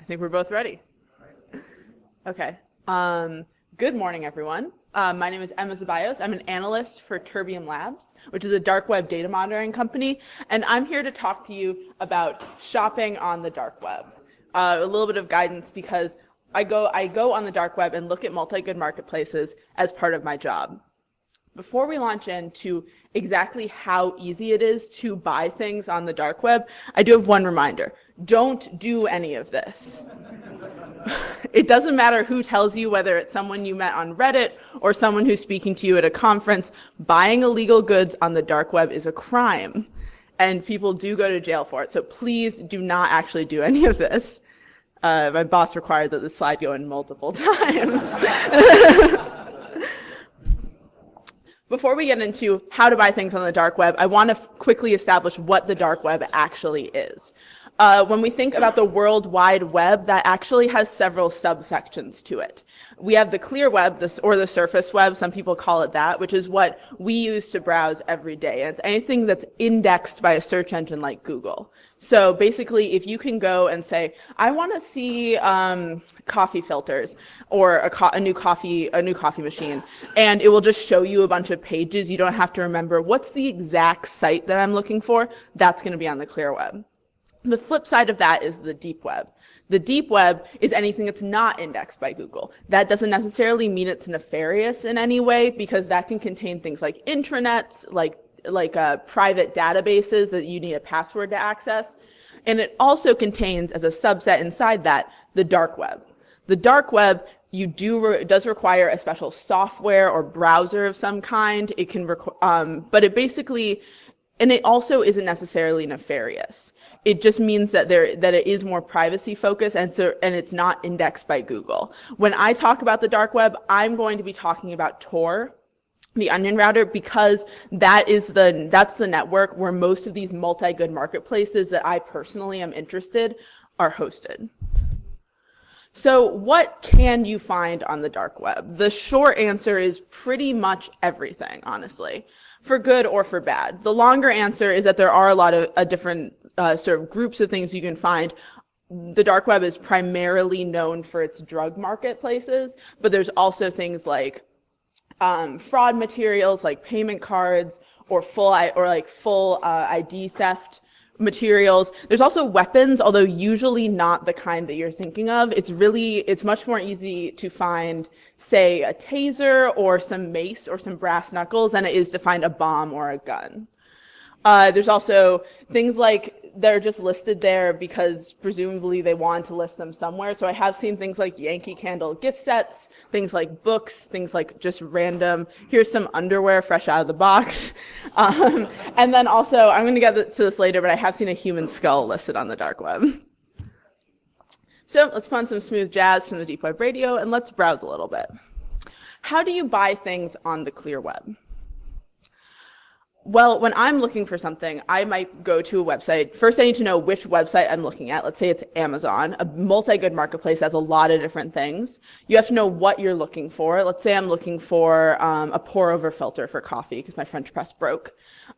I think we're both ready. Okay. Good morning, everyone. My name is Emma Zaballos. I'm an analyst for Terbium Labs, which is a dark web data monitoring company, and I'm here to talk to you about shopping on the dark web. A little bit of guidance because I go on the dark web and look at multi-good marketplaces as part of my job. Before we launch into exactly how easy it is to buy things on the dark web, I do have one reminder. Don't do any of this. It doesn't matter who tells you, whether it's someone you met on Reddit or someone who's speaking to you at a conference, buying illegal goods on the dark web is a crime, and people do go to jail for it. So please do not actually do any of this. My boss required that the slide go in multiple times. Before we get into how to buy things on the dark web, I want to quickly establish what the dark web actually is. When we think about the World Wide Web, that actually has several subsections to it. We have the clear web, or the surface web, some people call it that, which is what we use to browse every day. And it's anything that's indexed by a search engine like Google. So basically, if you can go and say, I want to see coffee filters or a new coffee machine, and it will just show you a bunch of pages. You don't have to remember what's the exact site that I'm looking for. That's going to be on the clear web. The flip side of that is the deep web. The deep web is anything that's not indexed by Google. That doesn't necessarily mean it's nefarious in any way, because that can contain things like intranets, like private databases that you need a password to access. And it also contains, as a subset inside that, the dark web. The dark web does require a special software or browser of some kind. It can, but it basically, and it also isn't necessarily nefarious. It just means that it is more privacy focused, and it's not indexed by Google. When I talk about the dark web, I'm going to be talking about Tor, the onion router, because that's the network where most of these multi-good marketplaces that I personally am interested are hosted. So what can you find on the dark web? The short answer is pretty much everything, honestly, for good or for bad. The longer answer is that there are a lot of different sort of groups of things you can find. The dark web is primarily known for its drug marketplaces, but there's also things like fraud materials, like payment cards, or full ID theft materials. There's also weapons, although usually not the kind that you're thinking of. It's much more easy to find, say, a taser or some mace or some brass knuckles than it is to find a bomb or a gun. There's also things like they're just listed there because presumably they want to list them somewhere. So I have seen things like Yankee Candle gift sets, things like books, things like just random, here's some underwear fresh out of the box. And then also, I'm going to get to this later, but I have seen a human skull listed on the dark web. So let's put on some smooth jazz from the deep web radio and let's browse a little bit. How do you buy things on the clear web? Well, when I'm looking for something, I might go to a website. First, I need to know which website I'm looking at. Let's say it's Amazon. A multi-good marketplace has a lot of different things. You have to know what you're looking for. Let's say I'm looking for a pour-over filter for coffee because my French press broke.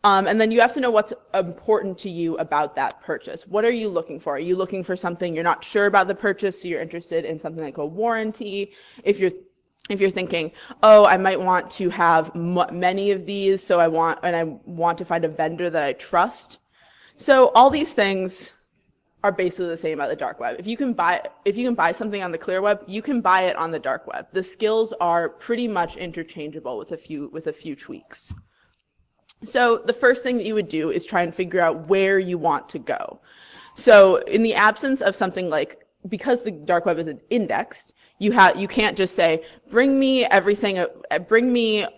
And then you have to know what's important to you about that purchase. What are you looking for? Are you looking for something you're not sure about the purchase, so you're interested in something like a warranty? If you're thinking, oh, I might want to have many of these, so I want to find a vendor that I trust. So all these things are basically the same at the dark web. If you can buy something on the clear web, you can buy it on the dark web. The skills are pretty much interchangeable with a few tweaks. So the first thing that you would do is try and figure out where you want to go. So in the absence of something like, because the dark web isn't indexed, you can't just say, bring me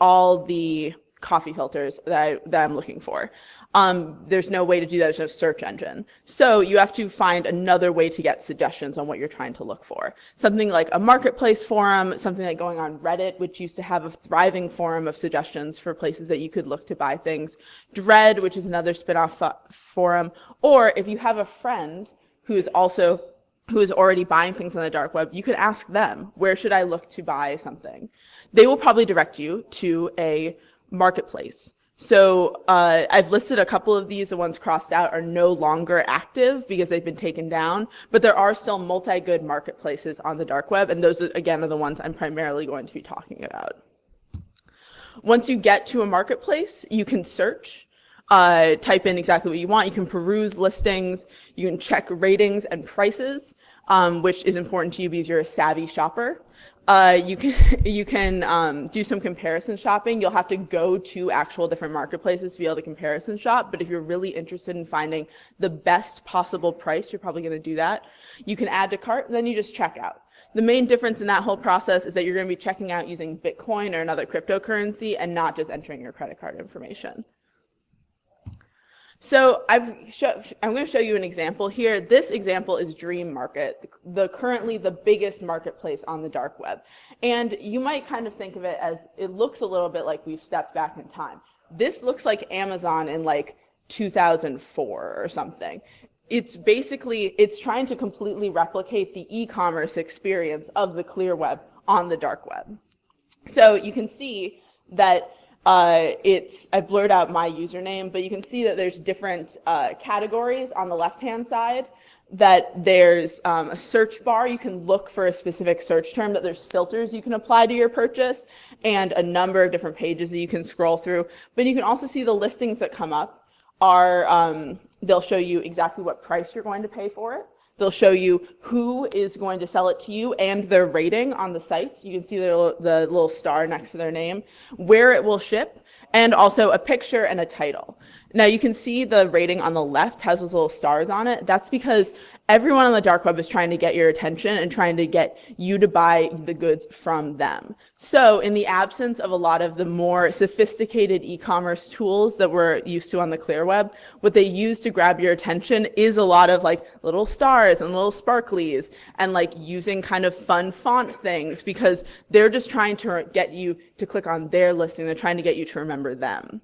all the coffee filters that I'm looking for. There's no way to do that. There's no search engine. So you have to find another way to get suggestions on what you're trying to look for. Something like a marketplace forum, something like going on Reddit, which used to have a thriving forum of suggestions for places that you could look to buy things. Dread, which is another spin-off forum. Or if you have a friend who is already buying things on the dark web, you could ask them, where should I look to buy something? They will probably direct you to a marketplace. So I've listed a couple of these. The ones crossed out are no longer active because they've been taken down, but there are still multi-good marketplaces on the dark web, and those, again, are the ones I'm primarily going to be talking about. Once you get to a marketplace, you can search, type in exactly what you want. You can peruse listings. You can check ratings and prices, which is important to you because you're a savvy shopper. You can do some comparison shopping. You'll have to go to actual different marketplaces to be able to comparison shop, but if you're really interested in finding the best possible price, you're probably going to do that. You can add to cart, and then you just check out. The main difference in that whole process is that you're going to be checking out using Bitcoin or another cryptocurrency and not just entering your credit card information. So I'm going to show you an example here. This example is Dream Market, currently the biggest marketplace on the dark web. And you might kind of think of it as, it looks a little bit like we've stepped back in time. This looks like Amazon in like 2004 or something. It's trying to completely replicate the e-commerce experience of the clear web on the dark web. So you can see that I blurred out my username, but you can see that there's different categories on the left-hand side, that there's a search bar. You can look for a specific search term, that there's filters you can apply to your purchase, and a number of different pages that you can scroll through. But you can also see the listings that come up are, they'll show you exactly what price you're going to pay for it. They'll show you who is going to sell it to you and their rating on the site. You can see the little star next to their name, where it will ship, and also a picture and a title. Now you can see the rating on the left has those little stars on it. That's because everyone on the dark web is trying to get your attention and trying to get you to buy the goods from them. So in the absence of a lot of the more sophisticated e-commerce tools that we're used to on the clear web, what they use to grab your attention is a lot of like little stars and little sparklies and like using kind of fun font things, because they're just trying to get you to click on their listing. They're trying to get you to remember them.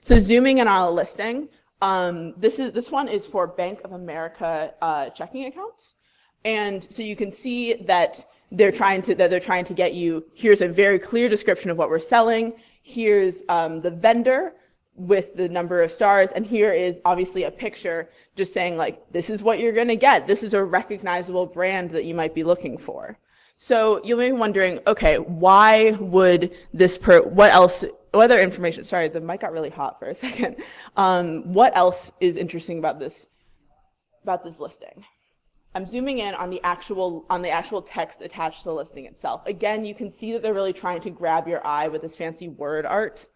So zooming in on a listing, this one is for Bank of America checking accounts, and so you can see that they're trying to get you. Here's a very clear description of what we're selling. Here's the vendor with the number of stars, and here is obviously a picture just saying like, this is what you're going to get. This is a recognizable brand that you might be looking for. So you may be wondering, okay, why would what other information, sorry, the mic got really hot for a second. What else is interesting about this listing? I'm zooming in on the actual text attached to the listing itself. Again, you can see that they're really trying to grab your eye with this fancy word art.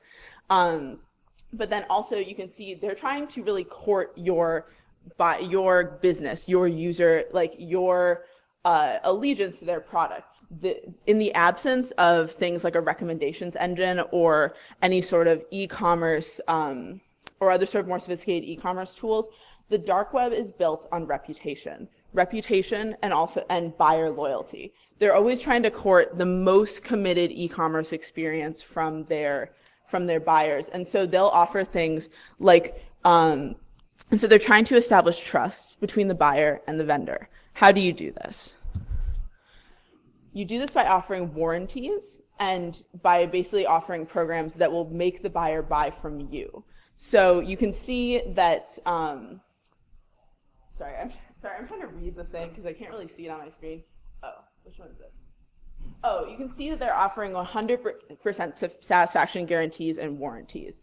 But then also you can see they're trying to really court your business, your user, like your allegiance to their product. In the absence of things like a recommendations engine or any sort of e-commerce or other sort of more sophisticated e-commerce tools, the dark web is built on reputation and buyer loyalty. They're always trying to court the most committed e-commerce experience from their buyers, and so they'll offer things like and so they're trying to establish trust between the buyer and the vendor. How do you do this? You do this by offering warranties and by basically offering programs that will make the buyer buy from you. So you can see that, sorry, I'm trying to read the thing because I can't really see it on my screen. Oh, which one is this? Oh, you can see that they're offering 100% satisfaction guarantees and warranties.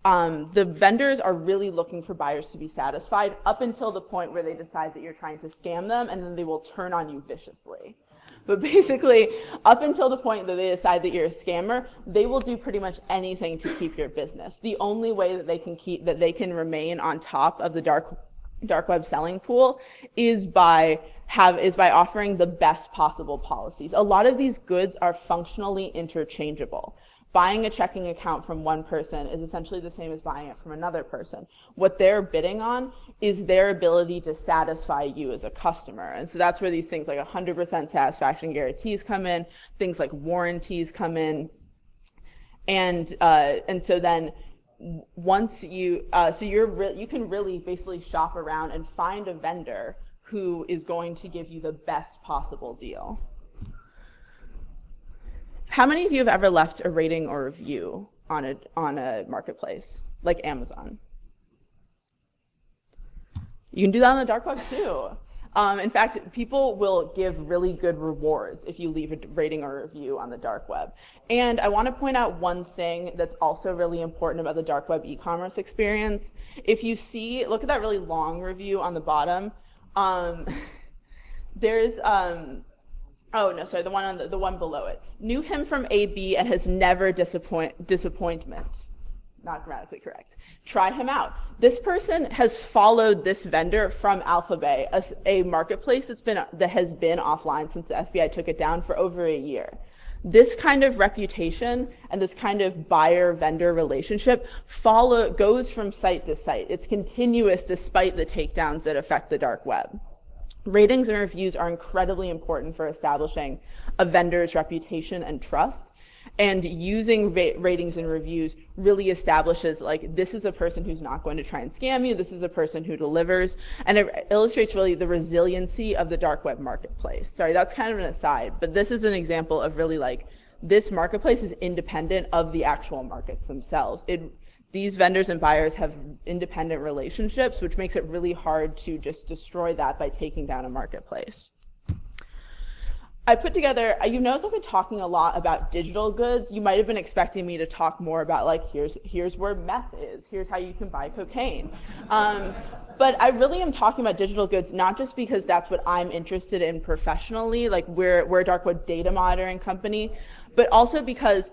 The vendors are really looking for buyers to be satisfied up until the point where they decide that you're trying to scam them, and then they will turn on you viciously. But basically, up until the point that they decide that you're a scammer, they will do pretty much anything to keep your business. The only way that they can remain on top of the dark web selling pool is by offering the best possible policies. A lot of these goods are functionally interchangeable. Buying a checking account from one person is essentially the same as buying it from another person. What they're bidding on is their ability to satisfy you as a customer. And so that's where these things like 100% satisfaction guarantees come in, things like warranties come in. And so then once you can really basically shop around and find a vendor who is going to give you the best possible deal. How many of you have ever left a rating or review on a marketplace like Amazon. You can do that on the dark web too. In fact, people will give really good rewards if you leave a rating or review on the dark web. And I want to point out one thing that's also really important about the dark web e-commerce experience. If you see, look at that really long review on the bottom. There's, oh no, sorry, the one below it. Knew him from AB and has never disappointment. Not grammatically correct. Try him out. This person has followed this vendor from Alphabet, a marketplace that has been offline since the FBI took it down for over a year. This kind of reputation and this kind of buyer-vendor relationship goes from site to site. It's continuous despite the takedowns that affect the dark web. Ratings and reviews are incredibly important for establishing a vendor's reputation and trust. And using ratings and reviews really establishes, like, this is a person who's not going to try and scam you. This is a person who delivers. And it illustrates really the resiliency of the dark web marketplace. Sorry, that's kind of an aside, but this is an example of really, like, this marketplace is independent of the actual markets themselves. These vendors and buyers have independent relationships, which makes it really hard to just destroy that by taking down a marketplace. I put together, you notice I've been talking a lot about digital goods. You might have been expecting me to talk more about, like, here's where meth is, here's how you can buy cocaine. But I really am talking about digital goods, not just because that's what I'm interested in professionally, like we're a dark web data monitoring company, but also because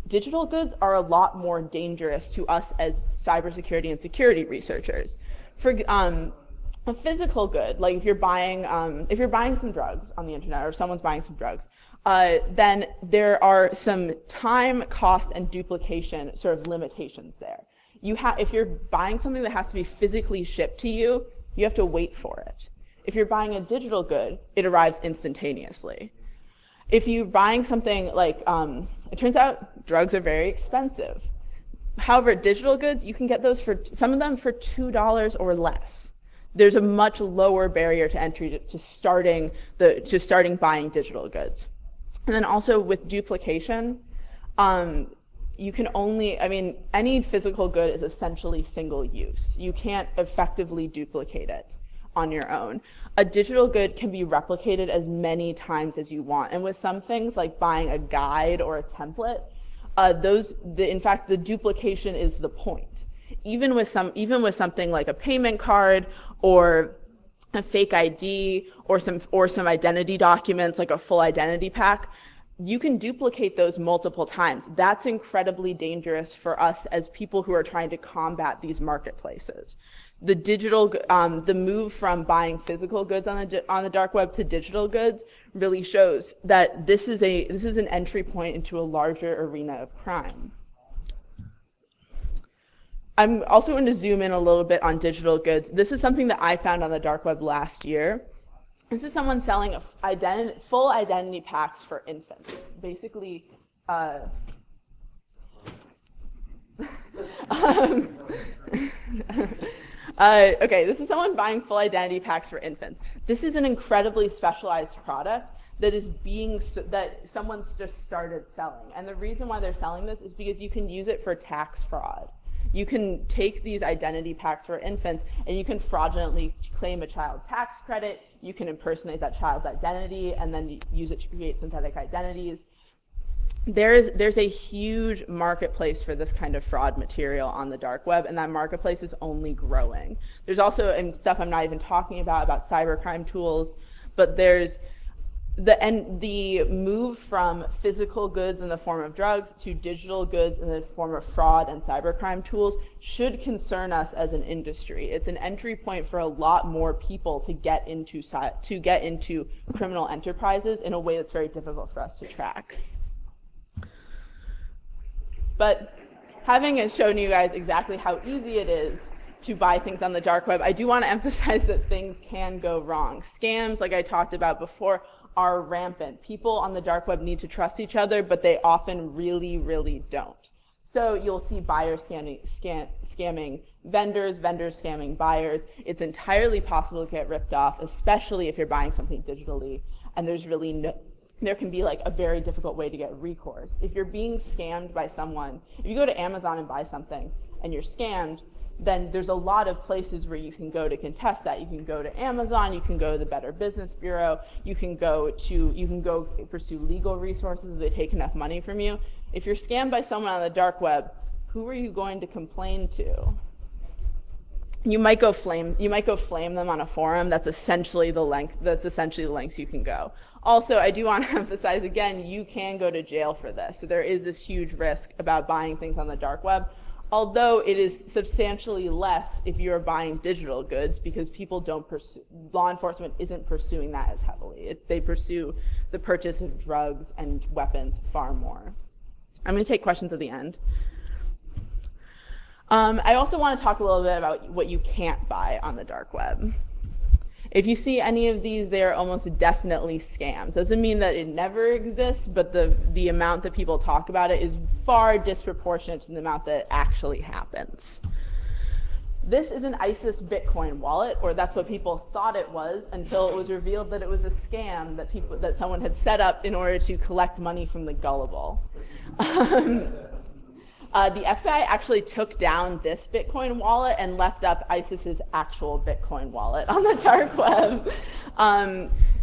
digital goods are a lot more dangerous to us as cybersecurity and security researchers. For a physical good, like if you're buying some drugs on the internet or someone's buying some drugs, then there are some time, cost, and duplication sort of limitations there. If you're buying something that has to be physically shipped to you, you have to wait for it. If you're buying a digital good, it arrives instantaneously. If you're buying something like, it turns out drugs are very expensive. However, digital goods, you can get those some of them for $2 or less. There's a much lower barrier to entry to starting buying digital goods. And then also with duplication, you can only, any physical good is essentially single use. You can't effectively duplicate it on your own. A digital good can be replicated as many times as you want. And with some things like buying a guide or a template, in fact, the duplication is the point. Even with something like a payment card or a fake ID or some identity documents, like a full identity pack, you can duplicate those multiple times. That's incredibly dangerous for us as people who are trying to combat these marketplaces. The move from buying physical goods on the dark web to digital goods really shows that this is an entry point into a larger arena of crime. I'm also going to zoom in a little bit on digital goods. This is something that I found on the dark web last year. This is someone selling full identity packs for infants. Basically, okay, this is someone buying full identity packs for infants. This is an incredibly specialized product that someone's just started selling. And the reason why they're selling this is because you can use it for tax fraud. You can take these identity packs for infants and you can fraudulently claim a child tax credit. You can impersonate that child's identity and then use it to create synthetic identities. There's a huge marketplace for this kind of fraud material on the dark web, and that marketplace is only growing. There's also stuff I'm not even talking about cybercrime tools, but there's the move from physical goods in the form of drugs to digital goods in the form of fraud and cybercrime tools should concern us as an industry. It's an entry point for a lot more people to get into criminal enterprises in a way that's very difficult for us to track. But having shown you guys exactly how easy it is to buy things on the dark web, I do want to emphasize that things can go wrong. Scams, like I talked about before, are rampant. People on the dark web need to trust each other, but they often really, really don't. So you'll see buyers scamming vendors, vendors scamming buyers. It's entirely possible to get ripped off, especially if you're buying something digitally, and there's really there can be like a very difficult way to get recourse. If you're being scammed by someone, if you go to Amazon and buy something and you're scammed, then there's a lot of places where you can go to contest that. You can go to Amazon, you can go to the Better Business Bureau, you can go pursue legal resources if they take enough money from you. If you're scammed by someone on the dark web, who are you going to complain to? You might go flame them on a forum. That's essentially the lengths you can go. Also, I do want to emphasize again, you can go to jail for this. So there is this huge risk about buying things on the dark web, although it is substantially less if you're buying digital goods, because law enforcement isn't pursuing that as heavily. They pursue the purchase of drugs and weapons far more. I'm going to take questions at the end. I also want to talk a little bit about what you can't buy on the dark web. If you see any of these, they are almost definitely scams. Doesn't mean that it never exists, but the amount that people talk about it is far disproportionate to the amount that actually happens. This is an ISIS Bitcoin wallet, or that's what people thought it was until it was revealed that it was a scam that someone had set up in order to collect money from the gullible. The FBI actually took down this Bitcoin wallet and left up ISIS's actual Bitcoin wallet on the dark web.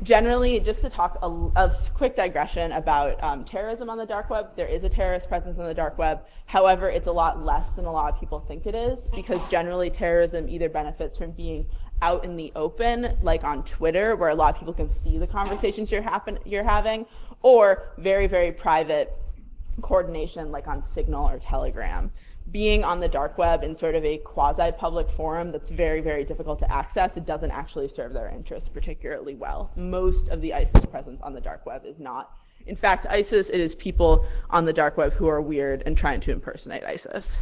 Generally, just to talk a quick digression about terrorism on the dark web, there is a terrorist presence on the dark web. However, it's a lot less than a lot of people think it is, because generally terrorism either benefits from being out in the open, like on Twitter, where a lot of people can see the conversations you're having, or very, very private coordination, like on Signal or Telegram. Being on the dark web in sort of a quasi-public forum that's very, very difficult to access, it doesn't actually serve their interests particularly well. Most of the ISIS presence on the dark web is not. In fact, ISIS, it is people on the dark web who are weird and trying to impersonate ISIS.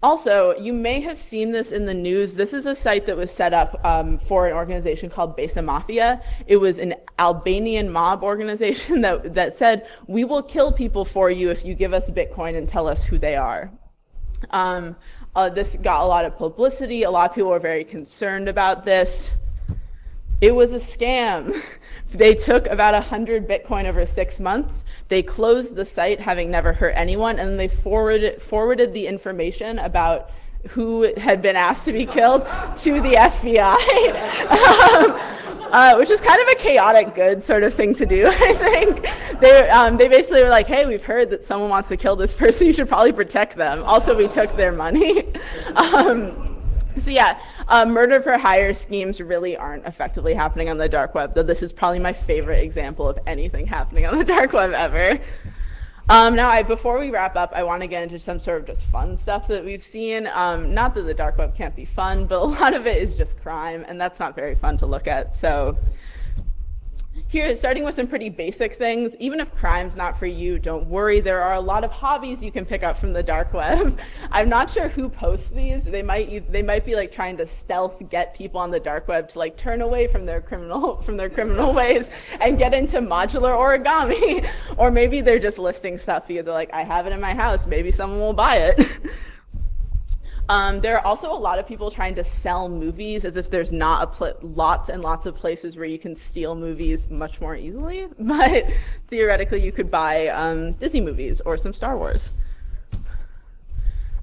Also, you may have seen this in the news. This is a site that was set up for an organization called Besa Mafia. It was an Albanian mob organization that said, we will kill people for you if you give us Bitcoin and tell us who they are. This got a lot of publicity. A lot of people were very concerned about this. It was a scam. They took about 100 Bitcoin over 6 months. They closed the site, having never hurt anyone, and they forwarded the information about who had been asked to be killed to the FBI, which is kind of a chaotic good sort of thing to do, I think. They basically were like, hey, we've heard that someone wants to kill this person. You should probably protect them. Also, we took their money. So yeah, murder for hire schemes really aren't effectively happening on the dark web, though this is probably my favorite example of anything happening on the dark web ever. Now, before we wrap up, I want to get into some sort of just fun stuff that we've seen. Not that the dark web can't be fun, but a lot of it is just crime, and that's not very fun to look at. So here, starting with some pretty basic things. Even if crime's not for you, don't worry. There are a lot of hobbies you can pick up from the dark web. I'm not sure who posts these. They might be like trying to stealth get people on the dark web to like turn away from their criminal ways and get into modular origami. Or maybe they're just listing stuff because they're like, I have it in my house. Maybe someone will buy it. There are also a lot of people trying to sell movies as if there's not lots and lots of places where you can steal movies much more easily. But theoretically, you could buy Disney movies or some Star Wars.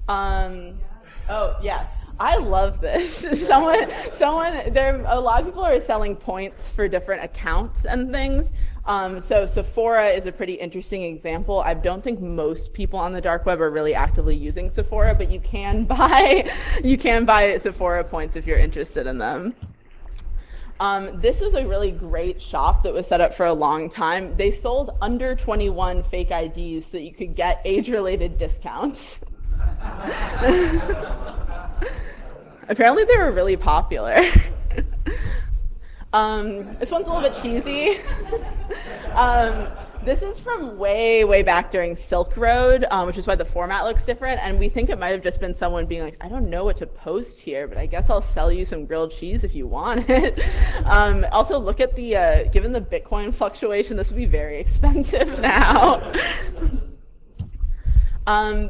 Oh, yeah. I love this. A lot of people are selling points for different accounts and things. So Sephora is a pretty interesting example. I don't think most people on the dark web are really actively using Sephora, but you can buy Sephora points if you're interested in them. This was a really great shop that was set up for a long time. They sold under 21 fake IDs so that you could get age-related discounts. Apparently they were really popular. This one's a little bit cheesy. This is from way, way back during Silk Road, which is why the format looks different. And we think it might have just been someone being like, I don't know what to post here, but I guess I'll sell you some grilled cheese if you want it. Also, look at given the Bitcoin fluctuation, this would be very expensive now.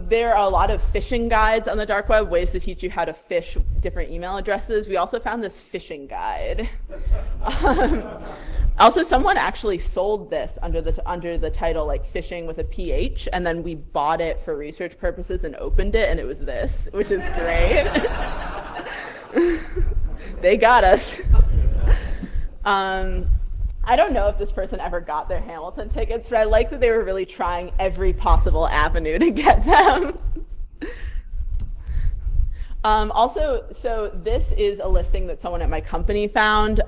There are a lot of phishing guides on the dark web, ways to teach you how to phish different email addresses. We also found this phishing guide. Also, someone actually sold this under the title like fishing with a PH, and then we bought it for research purposes and opened it, and it was this, which is great. They got us. I don't know if this person ever got their Hamilton tickets, but I like that they were really trying every possible avenue to get them. Also, so this is a listing that someone at my company found,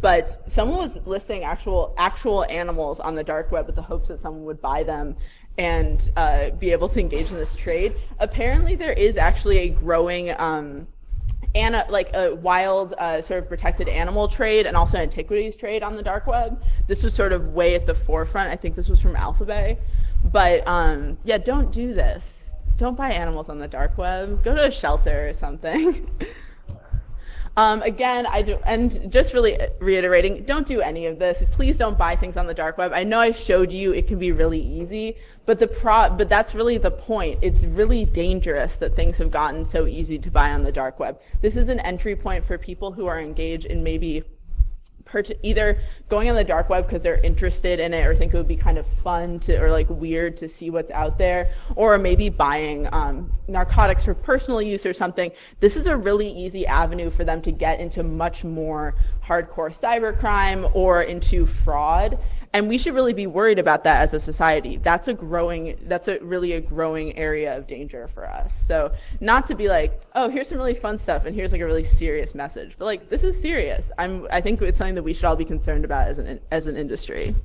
but someone was listing actual animals on the dark web with the hopes that someone would buy them and be able to engage in this trade. Apparently, there is actually a growing like a wild sort of protected animal trade and also antiquities trade on the dark web. This was sort of way at the forefront. I think this was from Alphabet. But yeah, don't do this. Don't buy animals on the dark web. Go to a shelter or something. Again, and just really reiterating, don't do any of this. Please don't buy things on the dark web. I know I showed you it can be really easy, but that's really the point. It's really dangerous that things have gotten so easy to buy on the dark web. This is an entry point for people who are engaged in maybe either going on the dark web because they're interested in it or think it would be kind of fun or like weird to see what's out there, or maybe buying narcotics for personal use or something. This is a really easy avenue for them to get into much more hardcore cybercrime or into fraud. And we should really be worried about that as a society. That's really a growing area of danger for us. So not to be like, oh, here's some really fun stuff and here's like a really serious message, but like, this is serious. I think it's something that we should all be concerned about as an industry.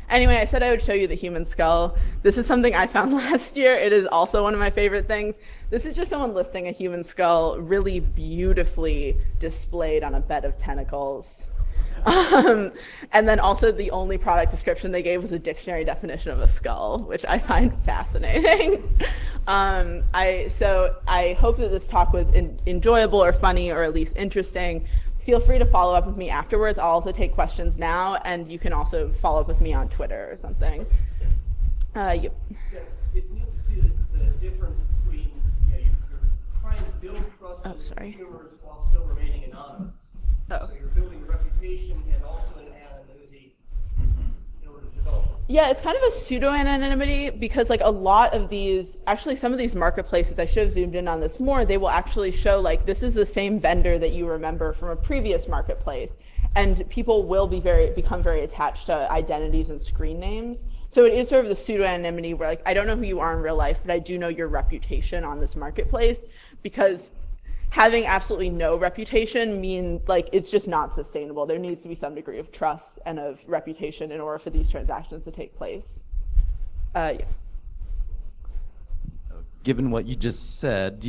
Anyway, I said I would show you the human skull. This is something I found last year. It is also one of my favorite things. This is just someone listing a human skull really beautifully displayed on a bed of tentacles. And then also the only product description they gave was a dictionary definition of a skull, which I find fascinating. So I hope that this talk was enjoyable or funny or at least interesting. Feel free to follow up with me afterwards. I'll also take questions now, and you can also follow up with me on Twitter or something. Yep. Yes, it's neat to see the difference between you're trying to build trust with consumers while still remaining anonymous. So you're building a reputation and also an anonymity in order to develop it. Yeah, it's kind of a pseudo-anonymity because like a lot of these, actually some of these marketplaces, I should have zoomed in on this more, they will actually show like this is the same vendor that you remember from a previous marketplace. And people will become very attached to identities and screen names. So it is sort of the pseudo-anonymity where like, I don't know who you are in real life, but I do know your reputation on this marketplace, because having absolutely no reputation means like it's just not sustainable. There needs to be some degree of trust and of reputation in order for these transactions to take place. Yeah. Given what you just said,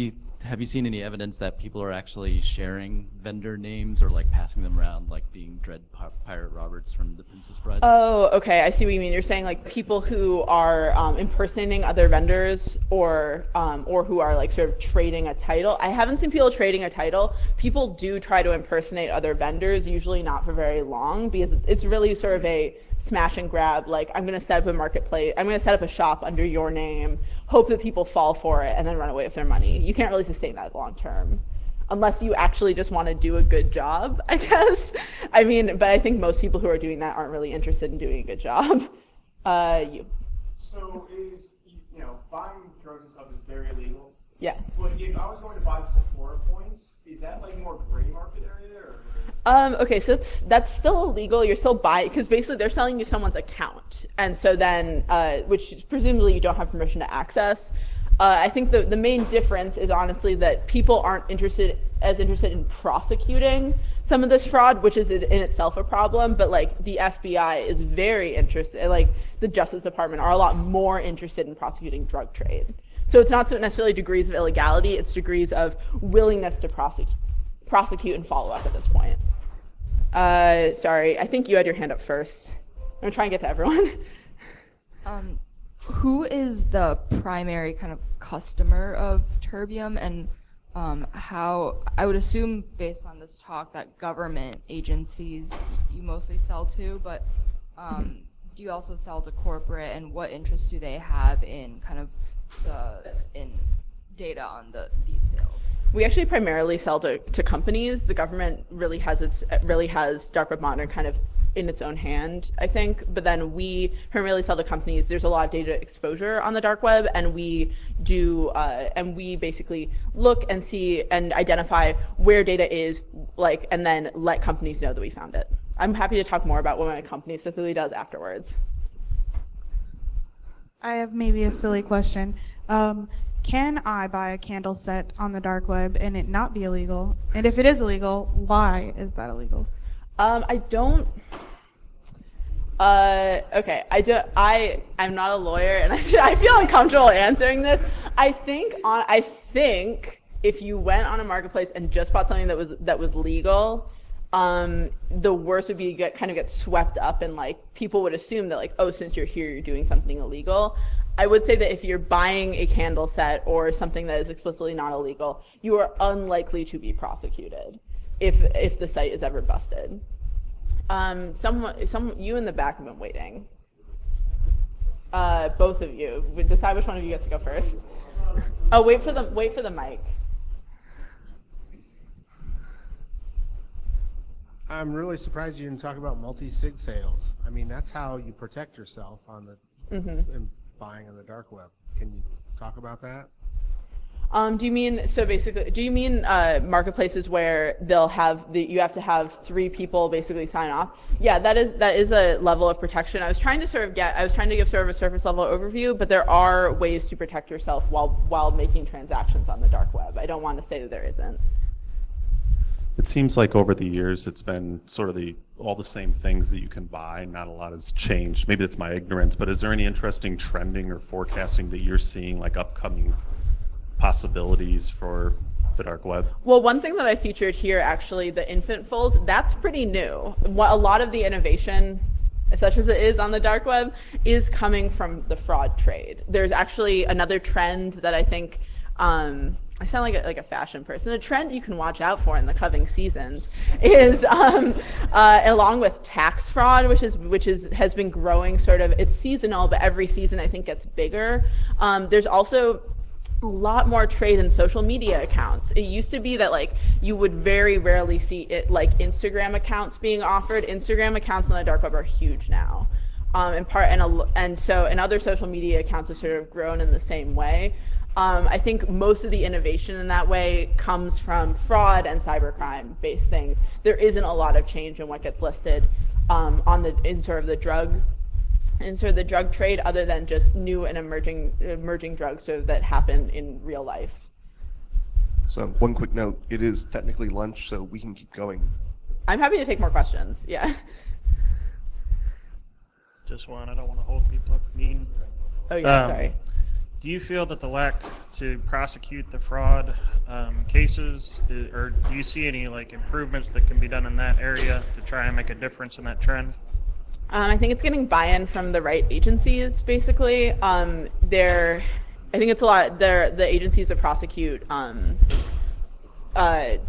have you seen any evidence that people are actually sharing vendor names or like passing them around, like being Dread Pirate Roberts from The Princess Bride? Oh, okay, I see what you mean. You're saying like people who are impersonating other vendors or who are like sort of trading a title. I haven't seen people trading a title. People do try to impersonate other vendors, usually not for very long, because it's really sort of a smash and grab, like I'm gonna set up a marketplace, I'm gonna set up a shop under your name, hope that people fall for it, and then run away with their money. You can't really sustain that long term, unless you actually just wanna do a good job, I guess. I mean, but I think most people who are doing that aren't really interested in doing a good job. So buying drugs and stuff is very illegal? Yeah. But if I was going to buy the Sephora points, is that like more gray market area or? Okay, so that's still illegal. You're still buying, because basically they're selling you someone's account, and so then, which presumably you don't have permission to access. I think the main difference is honestly that people aren't as interested in prosecuting some of this fraud, which is in itself a problem. But like the FBI is very interested, like the Justice Department are a lot more interested in prosecuting drug trade. So it's not necessarily degrees of illegality; it's degrees of willingness to prosecute and follow up at this point. Sorry, I think you had your hand up first. I'm gonna try and get to everyone. Who is the primary kind of customer of Terbium, and how, I would assume based on this talk that government agencies you mostly sell to, but do you also sell to corporate, and what interest do they have in kind of in data on these sales? We actually primarily sell to companies. The government really has dark web monitoring kind of in its own hand, I think. But then we primarily sell to companies. There's a lot of data exposure on the dark web, and we do, and we basically look and see and identify where data is, like, and then let companies know that we found it. I'm happy to talk more about what my company specifically does afterwards. I have maybe a silly question. Can I buy a candle set on the dark web and it not be illegal? And if it is illegal, why is that illegal? I don't. Okay, I'm not a lawyer, and I feel uncomfortable answering this. I think if you went on a marketplace and just bought something that was legal, the worst would be get swept up, and like people would assume that, like, oh, since you're here, you're doing something illegal. I would say that if you're buying a candle set or something that is explicitly not illegal, you are unlikely to be prosecuted if the site is ever busted. You in the back have been waiting. Both of you. We decide which one of you gets to go first. Oh, wait for the mic. I'm really surprised you didn't talk about multi-sig sales. I mean, that's how you protect yourself on the in buying on the dark web. Can you talk about that? Do you mean marketplaces where you have to have 3 people basically sign off? Yeah, that is a level of protection. I was trying to give sort of a surface level overview, but there are ways to protect yourself while making transactions on the dark web. I don't want to say that there isn't. It seems like over the years it's been sort of all the same things that you can buy. Not a lot has changed. Maybe it's my ignorance, but is there any interesting trending or forecasting that you're seeing, like upcoming possibilities for the dark web? Well, one thing that I featured here, actually, the infant fulls, that's pretty new. A lot of the innovation, such as it is on the dark web, is coming from the fraud trade. There's actually another trend that I think, I sound like a fashion person. A trend you can watch out for in the coming seasons is, along with tax fraud, which has been growing sort of. It's seasonal, but every season I think gets bigger. There's also a lot more trade in social media accounts. It used to be that, like, you would very rarely see it, like Instagram accounts being offered. Instagram accounts on the dark web are huge now, and other social media accounts have sort of grown in the same way. I think most of the innovation in that way comes from fraud and cybercrime based things. There isn't a lot of change in what gets listed in the drug trade, other than just new and emerging drugs that happen in real life. So one quick note, it is technically lunch, so we can keep going. I'm happy to take more questions, yeah. Just one, I don't want to hold people up for meeting. Oh yeah, sorry. Do you feel that the lack to prosecute the fraud cases, or do you see any like improvements that can be done in that area to try and make a difference in that trend? I think it's getting buy-in from the right agencies, basically. I think it's a lot. The agencies that prosecute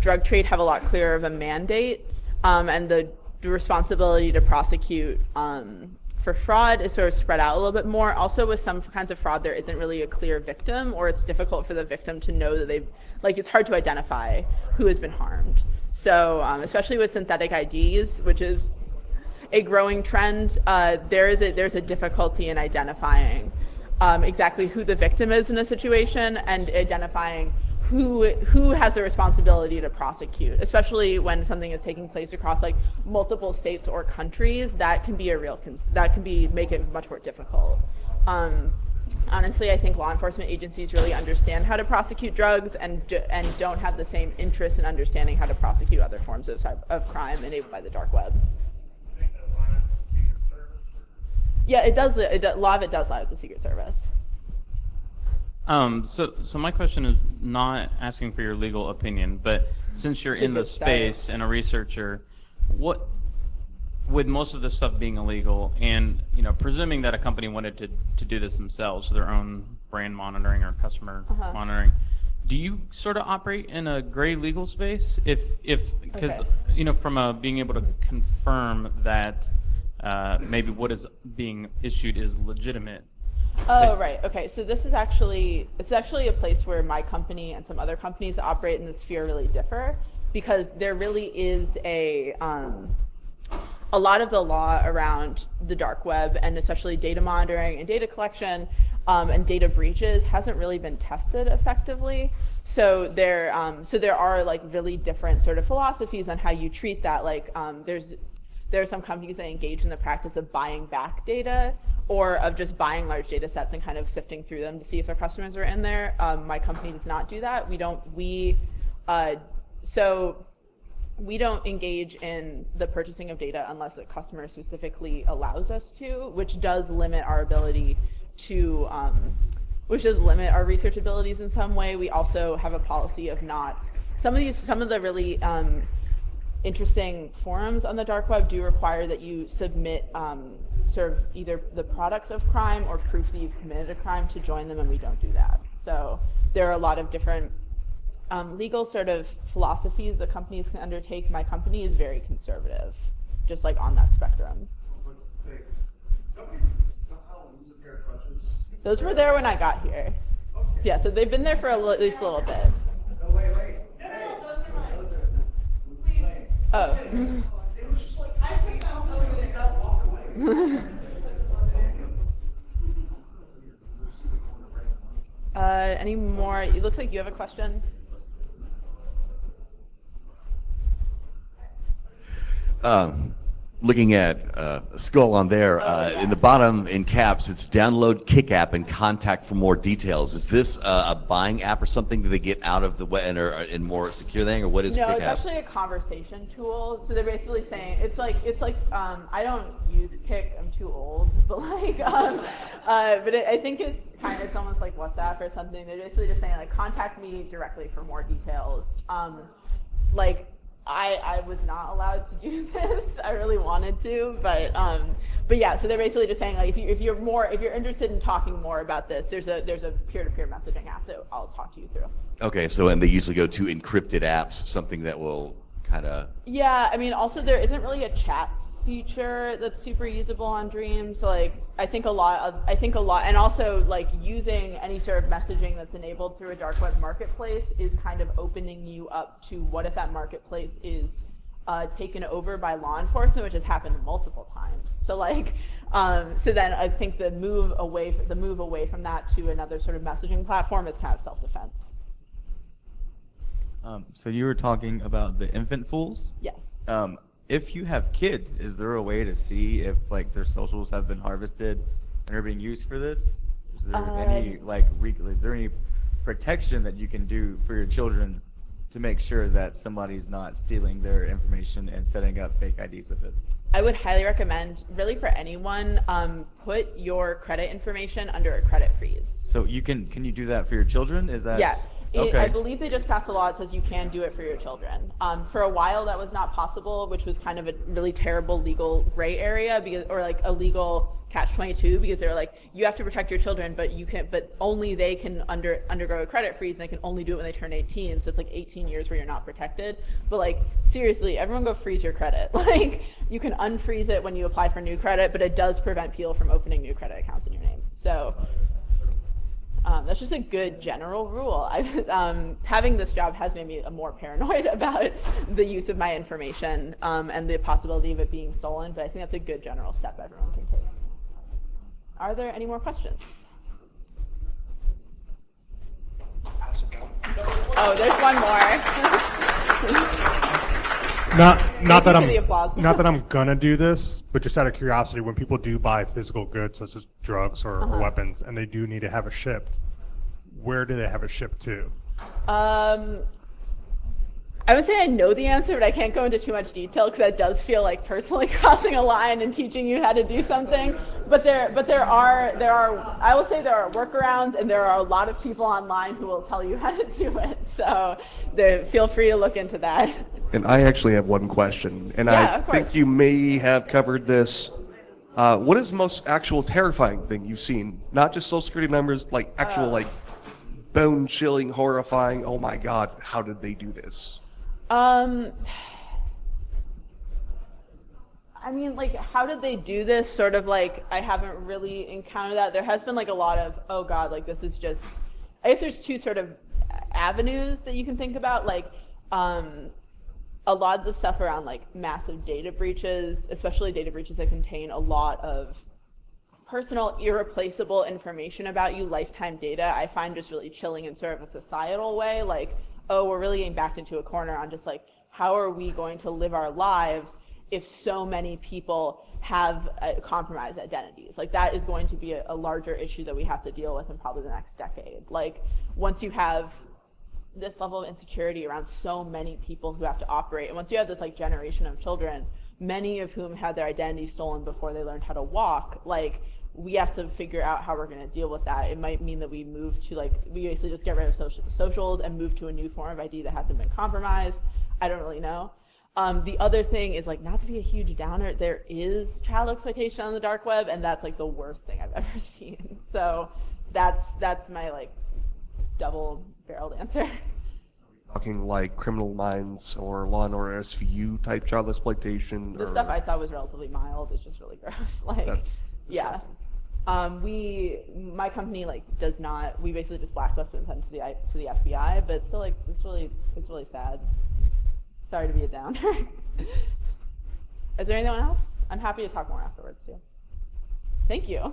drug trade have a lot clearer of a mandate, and the responsibility to prosecute for fraud is sort of spread out a little bit more. Also, with some kinds of fraud, there isn't really a clear victim, or it's difficult for the victim to know that it's hard to identify who has been harmed. So, especially with synthetic IDs, which is a growing trend, there's a difficulty in identifying exactly who the victim is in a situation, and identifying who has a responsibility to prosecute, especially when something is taking place across like multiple states or countries. That can be make it much more difficult. Honestly, I think law enforcement agencies really understand how to prosecute drugs and don't have the same interest in understanding how to prosecute other forms of crime enabled by the dark web. Yeah, it does. A lot of it does lie with the Secret Service. So my question is not asking for your legal opinion, but since you're in the space and a researcher, what, with most of this stuff being illegal, and presuming that a company wanted to do this themselves, their own brand monitoring or customer monitoring, do you sort of operate in a gray legal space? Because from being able to confirm that maybe what is being issued is legitimate. Oh, right. Okay. So it's actually a place where my company and some other companies that operate in the sphere really differ, because there really is a lot of the law around the dark web, and especially data monitoring and data collection and data breaches, hasn't really been tested effectively. So there are like really different sort of philosophies on how you treat that. Like there are some companies that engage in the practice of buying back data, or of just buying large data sets and kind of sifting through them to see if their customers are in there. My company does not do that. We don't engage in the purchasing of data unless a customer specifically allows us to, which does limit our ability to, which does limit our research abilities in some way. We also have a policy of not, some of the really interesting forums on the dark web do require that you submit sort of either the products of crime or proof that you've committed a crime to join them, and we don't do that. So there are a lot of different legal sort of philosophies that companies can undertake. My company is very conservative, just like on that spectrum. Somebody somehow lose a pair of crutches? Those were there when I got here. Okay. Yeah, so they've been there for at least a little bit. No, wait. Oh. It was just like, I think I'm just going to walk away. Any more? It looks like you have a question. Looking at a skull on there, yeah. in the bottom in caps, it's download Kick app and contact for more details. Is this a buying app or something that they get out of the web and more secure thing, or what is No, Kick it's app? actually a conversation tool. So they're basically saying it's like I don't use Kick, I'm too old, but like I think it's almost like WhatsApp or something. They're basically just saying like contact me directly for more details. I was not allowed to do this. I really wanted to, but yeah. So they're basically just saying like if you're interested in talking more about this, there's a peer-to-peer messaging app that I'll talk to you through. Okay, so and they usually go to encrypted apps, something that will kind of. Yeah, I mean, also there isn't really a chat feature that's super usable on Dream. So like I think a lot, and also like using any sort of messaging that's enabled through a dark web marketplace is kind of opening you up to what if that marketplace is taken over by law enforcement, which has happened multiple times. So like, so then I think the move away from that to another sort of messaging platform is kind of self-defense. So you were talking about the infant fools? Yes. If you have kids, is there a way to see if like their socials have been harvested and are being used for this? Is there any protection that you can do for your children to make sure that somebody's not stealing their information and setting up fake IDs with it? I would highly recommend, really for anyone, put your credit information under a credit freeze. So can you do that for your children? Is that? Yeah. Okay. I believe they just passed a law that says you can do it for your children. For a while that was not possible, which was kind of a really terrible legal gray area, or like a legal catch-22, because they were like, you have to protect your children, but only they can undergo a credit freeze, and they can only do it when they turn 18. So it's like 18 years where you're not protected. But like seriously, everyone go freeze your credit. Like you can unfreeze it when you apply for new credit, but it does prevent people from opening new credit accounts in your name. So. That's just a good general rule. Having this job has made me more paranoid about the use of my information and the possibility of it being stolen, but I think that's a good general step everyone can take. Are there any more questions? Oh, there's one more. Not that I'm I'm gonna do this, but just out of curiosity, when people do buy physical goods such as drugs or weapons, and they do need to have it shipped, where do they have it shipped to? I would say I know the answer, but I can't go into too much detail because that does feel like personally crossing a line and teaching you how to do something. But there are I will say there are workarounds, and there are a lot of people online who will tell you how to do it. So feel free to look into that. And I actually have one question, and Yeah, I of course. think you may have covered this. What is the most actual terrifying thing you've seen? Not just social security numbers, like actual like bone-chilling, horrifying, oh my God, how did they do this? I mean, like, how did they do this? Sort of like, I haven't really encountered that. There has been like a lot of, oh God, like this is just, I guess there's two sort of avenues that you can think about. Like, a a lot of the stuff around like massive data breaches, especially data breaches that contain a lot of personal, irreplaceable information about you, lifetime data, I find just really chilling in sort of a societal way. Like, oh, we're really getting backed into a corner on just like, how are we going to live our lives if so many people have compromised identities? Like, that is going to be a larger issue that we have to deal with in probably the next decade. Like, once you have this level of insecurity around so many people who have to operate, and once you have this like generation of children, many of whom had their identity stolen before they learned how to walk, like, we have to figure out how we're going to deal with that. It might mean that we move to like, we basically just get rid of socials and move to a new form of ID that hasn't been compromised. I don't really know. The other thing is, like, not to be a huge downer, there is child exploitation on the dark web, and that's like the worst thing I've ever seen. So that's my like double-barreled answer. Talking like Criminal Minds or Law and Order SVU type child exploitation. The stuff I saw was relatively mild. It's just really gross. Like, That's yeah. disgusting. My company like does not. We basically just blacklist and send to the FBI. But it's still like it's really sad. Sorry to be a downer. Is there anyone else? I'm happy to talk more afterwards too. Thank you.